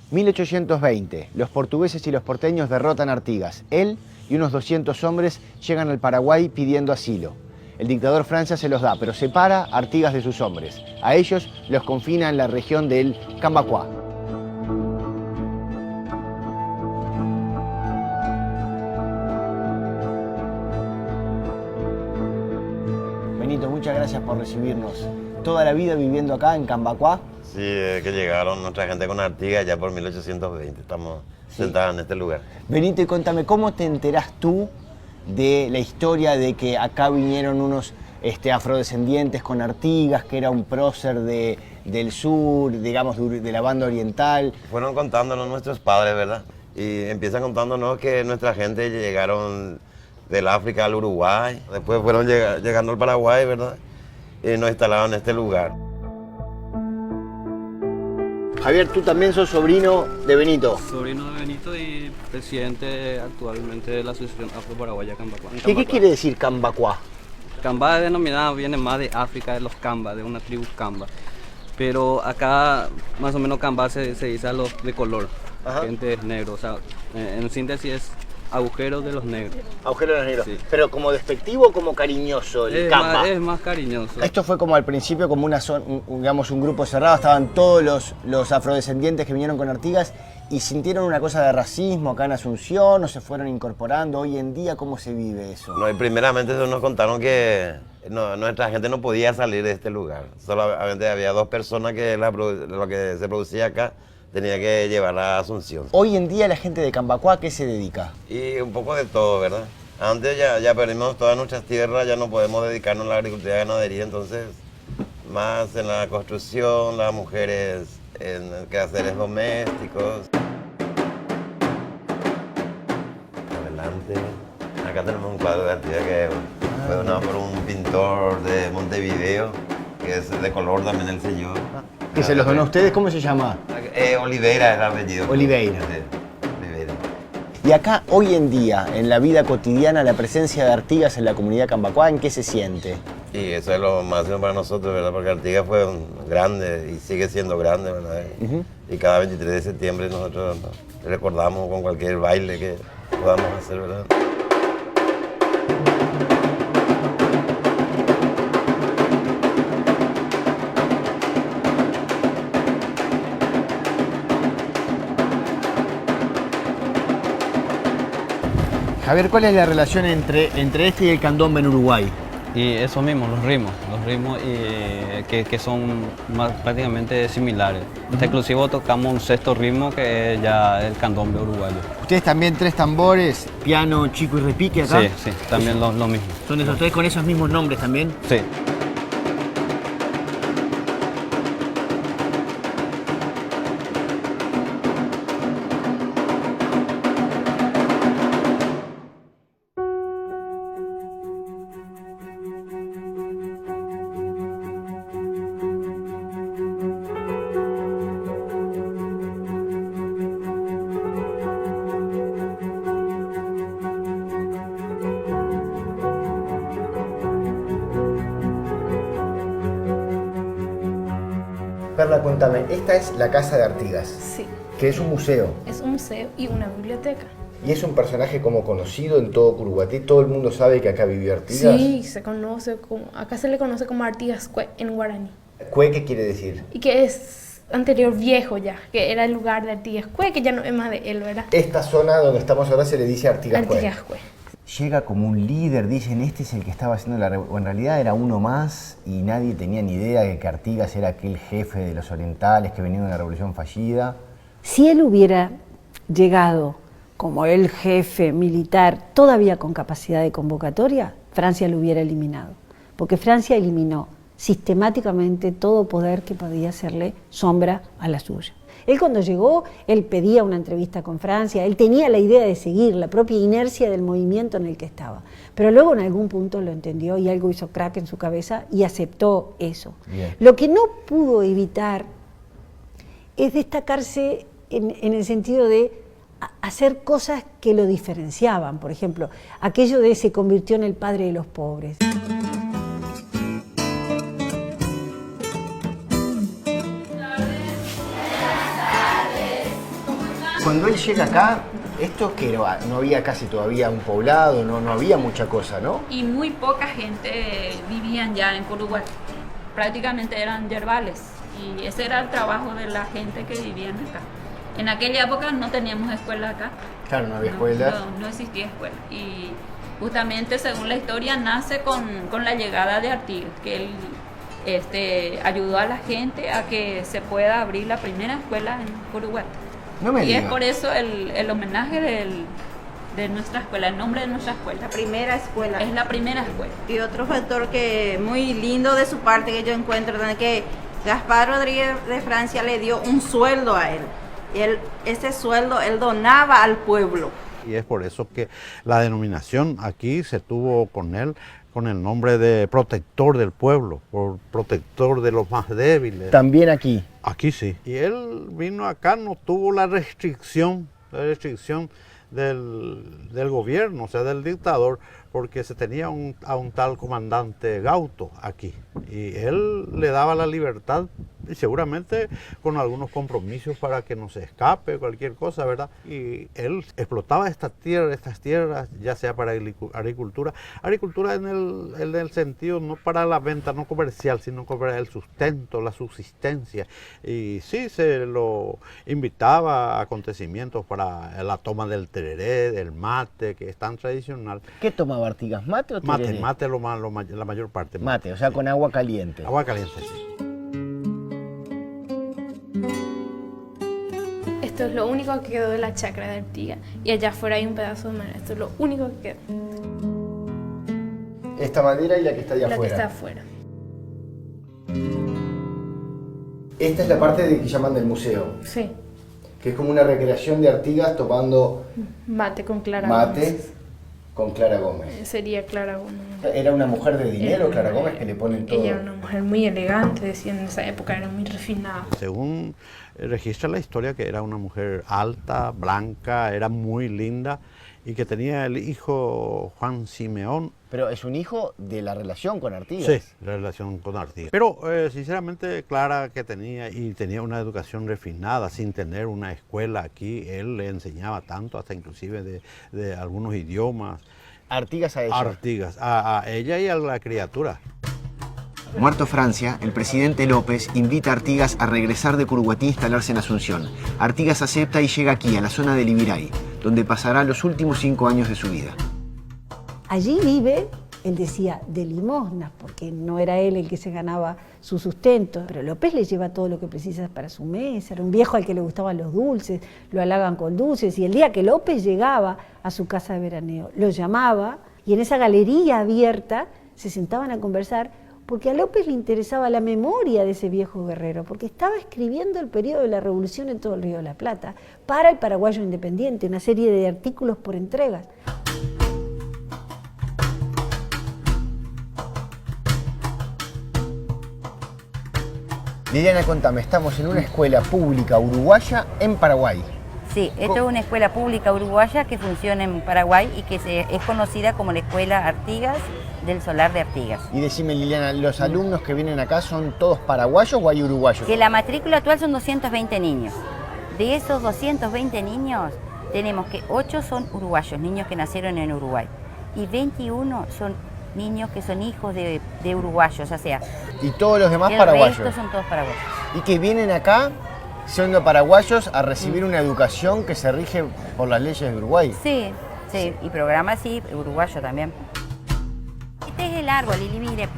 1820, los portugueses y los porteños derrotan a Artigas. Él y unos 200 hombres llegan al Paraguay pidiendo asilo. El dictador Francia se los da, pero separa a Artigas de sus hombres. A ellos los confina en la región del Cambacuá. Benito, muchas gracias por recibirnos. Toda la vida viviendo acá en Cambacuá. Sí, que llegaron nuestra gente con Artigas ya por 1820. Estamos sentados en este lugar. Benito, y contame, ¿cómo te enterás tú de la historia de que acá vinieron unos afrodescendientes con Artigas, que era un prócer del sur, digamos, de la banda oriental? Fueron contándonos nuestros padres, ¿verdad? Y empiezan contándonos que nuestra gente llegaron del África al Uruguay. Después fueron llegando al Paraguay, ¿verdad? Y nos instalaron en este lugar. Javier, tú también sos sobrino de Benito. Sobrino de Benito y presidente actualmente de la Asociación Afro-Paraguaya Cambacuá. ¿Qué quiere decir Cambacuá? Camba denominada viene más de África, de los Camba, de una tribu Camba. Pero acá más o menos Camba se dice a los de color, gente negra. O sea, en síntesis es agujero de los negros. Agujero de los negros. Sí. Pero como despectivo o como cariñoso, el Camba. Es más cariñoso. Esto fue como al principio como digamos, un grupo cerrado, estaban todos los afrodescendientes que vinieron con Artigas y sintieron una cosa de racismo acá en Asunción, o se fueron incorporando. Hoy en día, ¿cómo se vive eso? No, y primeramente nos contaron que nuestra gente no podía salir de este lugar. Solamente había 2 personas que lo que se producía acá tenía que llevar a Asunción. Hoy en día la gente de Cambacuá, ¿a qué se dedica? Y un poco de todo, ¿verdad? Antes ya perdimos todas nuestras tierras, ya no podemos dedicarnos a la agricultura y ganadería, entonces más en la construcción, las mujeres en quehaceres domésticos. Adelante. Acá tenemos un cuadro de Artigas que fue donado por un pintor de Montevideo, que es de color también el señor. ¿Que se los donó a ustedes? ¿Cómo se llama? Oliveira es el apellido. Oliveira. Sí, Oliveira. Y acá, hoy en día, en la vida cotidiana, la presencia de Artigas en la comunidad Cambacuá, ¿en qué se siente? Y eso es lo máximo para nosotros, ¿verdad? Porque Artigas fue grande y sigue siendo grande, ¿verdad? Y cada 23 de septiembre nosotros recordamos con cualquier baile que podamos hacer, ¿verdad? Javier, ¿cuál es la relación entre este y el candombe en Uruguay? Y eso mismo, los ritmos que son prácticamente similares. Inclusive tocamos un sexto ritmo que es ya el candombe uruguayo. ¿Ustedes también 3 tambores, piano, chico y repique acá? Sí, también lo mismo. ¿Son esos 3 con esos mismos nombres también? Sí. Perla, contame, esta es la casa de Artigas. Sí. Que es un museo. Es un museo y una biblioteca. Y es un personaje como conocido en todo Curuguatí. Todo el mundo sabe que acá vivió Artigas. Sí, acá se le conoce como Artigas Cue en guaraní. ¿Cue qué quiere decir? Y que es anterior viejo ya, que era el lugar de Artigas Cue, que ya no es más de él, ¿verdad? Esta zona donde estamos ahora se le dice Artigas Cue. Artigas Cue. Llega como un líder, dicen, este es el que estaba haciendo la revolución. En realidad era uno más y nadie tenía ni idea de que Artigas era aquel jefe de los orientales que venía de una revolución fallida. Si él hubiera llegado como el jefe militar, todavía con capacidad de convocatoria, Francia lo hubiera eliminado. Porque Francia eliminó sistemáticamente todo poder que podía hacerle sombra a la suya. Él cuando llegó, él pedía una entrevista con Francia, él tenía la idea de seguir la propia inercia del movimiento en el que estaba. Pero luego en algún punto lo entendió y algo hizo crack en su cabeza y aceptó eso. Bien. Lo que no pudo evitar es destacarse en el sentido de hacer cosas que lo diferenciaban. Por ejemplo, aquello de se convirtió en el padre de los pobres. cuando él llega acá, esto que no había casi todavía un poblado, no había mucha cosa, ¿no? Y muy poca gente vivían ya en Uruguay. Prácticamente eran yerbales. Y ese era el trabajo de la gente que vivía acá. En aquella época no teníamos escuela acá. Claro, no había escuelas. No existía escuela. Y justamente, según la historia, nace con la llegada de Artigas, que él ayudó a la gente a que se pueda abrir la primera escuela en Uruguay. No me Y digas. es por eso el homenaje de nuestra escuela, el nombre de nuestra escuela. La primera escuela. Es la primera escuela. Y otro factor que muy lindo de su parte que yo encuentro es que Gaspar Rodríguez de Francia le dio un sueldo a él. Y ese sueldo él donaba al pueblo. Y es por eso que la denominación aquí se tuvo con él, con el nombre de protector del pueblo, por protector de los más débiles. También aquí. Aquí sí. Y él vino acá, no tuvo la restricción del gobierno, o sea, del dictador, porque se tenía a un tal comandante Gauto aquí. Y él le daba la libertad, y seguramente con algunos compromisos para que no se escape, cualquier cosa, ¿verdad? Y él explotaba estas tierras, ya sea para agricultura en el sentido no para la venta, no comercial, sino para el sustento, la subsistencia. Y sí, se lo invitaba a acontecimientos para la toma del tereré, del mate, que es tan tradicional. ¿Qué tomaba Artigas? ¿Mate o tereré? Mate la mayor parte. Mate, o sea, con agua caliente. Agua caliente, sí. Esto es lo único que quedó de la chacra de Artigas. Y allá afuera hay un pedazo de madera. Esto es lo único que quedó. Esta madera y la que está allá La afuera. que está afuera. Esta es la parte de que llaman del museo, Sí. que es como una recreación de Artigas tomando Mate con Clara mate Gómez. con Clara Gómez. Sería Clara Gómez. Era una mujer de dinero, Clara Gómez, que le ponen todo. Ella era una mujer muy elegante, decían en esa época, era muy refinada. Según registra la historia, que era una mujer alta, blanca, era muy linda y que tenía el hijo Juan Simeón. Pero es un hijo de la relación con Artigas. Sí, la relación con Artigas. Pero sinceramente Clara que tenía una educación refinada, sin tener una escuela aquí, él le enseñaba tanto, hasta inclusive de algunos idiomas. Artigas a ella. Artigas, a ella y a la criatura. Muerto Francia, el presidente López invita a Artigas a regresar de Curuguatí e instalarse en Asunción. Artigas acepta y llega aquí, a la zona de Libiray, donde pasará los últimos 5 años de su vida. Allí vive, él decía, de limosnas, porque no era él el que se ganaba su sustento, pero López le lleva todo lo que precisa para su mesa, era un viejo al que le gustaban los dulces, lo halagan con dulces, y el día que López llegaba a su casa de veraneo, lo llamaba, y en esa galería abierta se sentaban a conversar, porque a López le interesaba la memoria de ese viejo guerrero, porque estaba escribiendo el periodo de la Revolución en todo el Río de la Plata, para el Paraguayo Independiente, una serie de artículos por entregas. Liliana, contame, estamos en una escuela pública uruguaya en Paraguay. Sí, esto es una escuela pública uruguaya que funciona en Paraguay y que es conocida como la Escuela Artigas del Solar de Artigas. Y decime, Liliana, ¿los alumnos que vienen acá son todos paraguayos o hay uruguayos? Que la matrícula actual son 220 niños. De esos 220 niños, tenemos que 8 son uruguayos, niños que nacieron en Uruguay. Y 21 son niños que son hijos de uruguayos, o sea. Y todos los demás el paraguayos. resto son todos paraguayos. Y que vienen acá, siendo paraguayos, a recibir una educación que se rige por las leyes de Uruguay. Sí, sí, y programa sí, uruguayo también. Este es el árbol, y mire,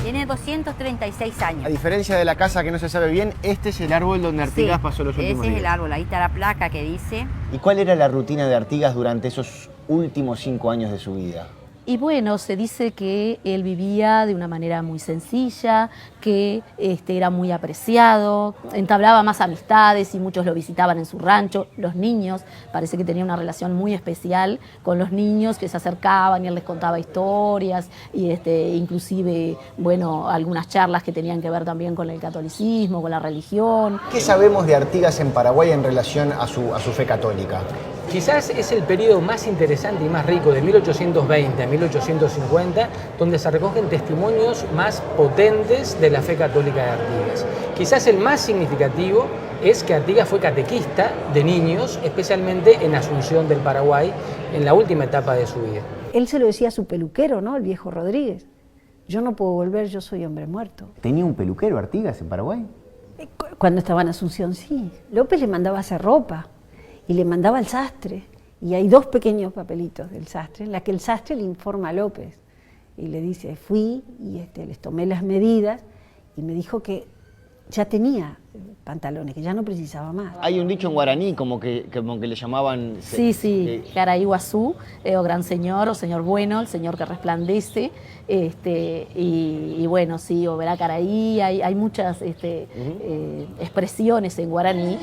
tiene 236 años. A diferencia de la casa que no se sabe bien, este es el árbol donde Artigas Sí, pasó los últimos ese días. es el árbol, ahí está la placa que dice. ¿Y cuál era la rutina de Artigas durante esos últimos 5 años de su vida? Y bueno, se dice que él vivía de una manera muy sencilla, que era muy apreciado, entablaba más amistades y muchos lo visitaban en su rancho. Los niños, parece que tenía una relación muy especial con los niños que se acercaban y él les contaba historias y inclusive, bueno, algunas charlas que tenían que ver también con el catolicismo, con la religión. ¿Qué sabemos de Artigas en Paraguay en relación a su fe católica? Quizás es el periodo más interesante y más rico de 1820 a 1850, donde se recogen testimonios más potentes de la fe católica de Artigas. Quizás el más significativo es que Artigas fue catequista de niños, especialmente en Asunción del Paraguay, en la última etapa de su vida. Él se lo decía a su peluquero, ¿no? El viejo Rodríguez. Yo no puedo volver, yo soy hombre muerto. ¿Tenía un peluquero Artigas en Paraguay? Cuando estaba en Asunción, sí. López le mandaba a hacer ropa y le mandaba al sastre. Y hay 2 pequeños papelitos del sastre, en la que el sastre le informa a López. Y le dice, fui y les tomé las medidas y me dijo que ya tenía pantalones, que ya no precisaba más. Hay un dicho en guaraní como que le llamaban... Sí, Caraiguazú, o gran señor, o señor bueno, el señor que resplandece, y bueno, sí, o verá Caraí, hay muchas expresiones en guaraní.